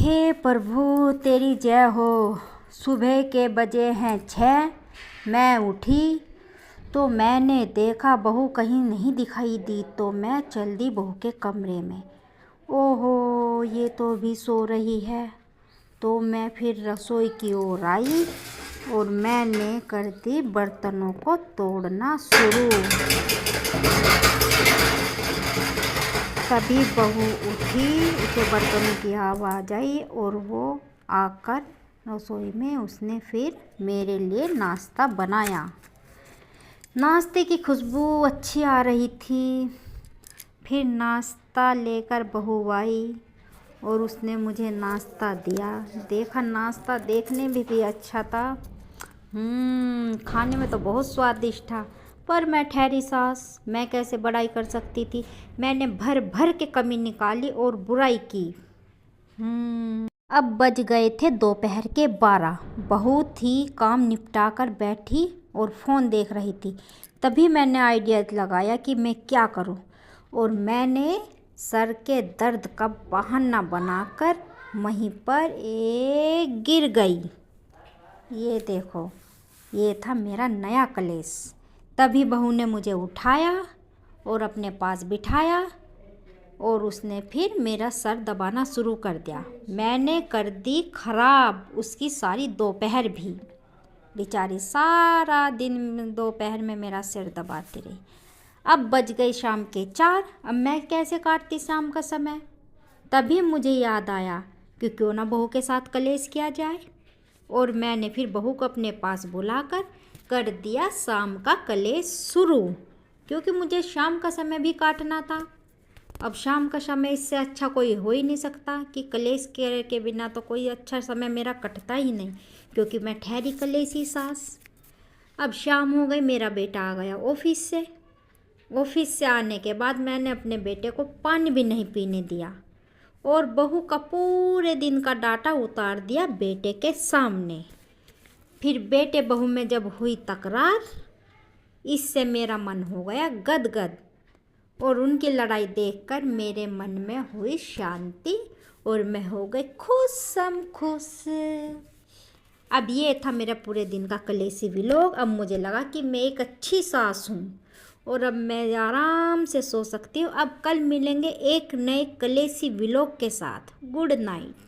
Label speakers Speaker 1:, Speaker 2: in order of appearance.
Speaker 1: हे प्रभु तेरी जय हो। सुबह के बजे हैं 6। मैं उठी तो मैंने देखा बहू कहीं नहीं दिखाई दी, तो मैं चल दी बहू के कमरे में। ओहो, ये तो भी सो रही है। तो मैं फिर रसोई की ओर आई और मैंने कर दी बर्तनों को तोड़ना शुरू। तभी बहू उठी, उसे बर्तनों की आवाज़ आई और वो आकर रसोई में उसने फिर मेरे लिए नाश्ता बनाया। नाश्ते की खुशबू अच्छी आ रही थी। फिर नाश्ता लेकर बहू आई और उसने मुझे नाश्ता दिया। देखा, नाश्ता देखने में भी अच्छा था, खाने में तो बहुत स्वादिष्ट था। पर मैं ठहरी सास, मैं कैसे बड़ाई कर सकती थी। मैंने भर भर के कमी निकाली और बुराई की। अब बज गए थे दोपहर के 12। बहू थी काम निपटा कर बैठी और फ़ोन देख रही थी। तभी मैंने आइडिया लगाया कि मैं क्या करूं, और मैंने सर के दर्द का बहाना बनाकर वहीं पर एक गिर गई। ये देखो, ये था मेरा नया कलेश। तभी बहू ने मुझे उठाया और अपने पास बिठाया और उसने फिर मेरा सर दबाना शुरू कर दिया। मैंने कर दी खराब उसकी सारी दोपहर भी। बेचारी सारा दिन दोपहर में मेरा सिर दबाती रही। अब बज गई शाम के 4। अब मैं कैसे काटती शाम का समय। तभी मुझे याद आया कि क्यों ना बहू के साथ कलेश किया जाए, और मैंने फिर बहू को अपने पास बुलाकर कर दिया शाम का कलेश शुरू, क्योंकि मुझे शाम का समय भी काटना था। अब शाम का समय इससे अच्छा कोई हो ही नहीं सकता कि कलेश के बिना तो कोई अच्छा समय मेरा कटता ही नहीं, क्योंकि मैं ठहरी कलेशी सास। अब शाम हो गई, मेरा बेटा आ गया ऑफिस से। ऑफिस से आने के बाद मैंने अपने बेटे को पानी भी नहीं पीने दिया और बहू का पूरे दिन का डाटा उतार दिया बेटे के सामने। फिर बेटे बहू में जब हुई तकरार, इससे मेरा मन हो गया गदगद, और उनकी लड़ाई देखकर मेरे मन में हुई शांति और मैं हो गई खुश। अब ये था मेरा पूरे दिन का कलेशी व्लॉग। अब मुझे लगा कि मैं एक अच्छी सास हूँ और अब मैं आराम से सो सकती हूँ। अब कल मिलेंगे एक नए कलेशी व्लॉग के साथ। Good night.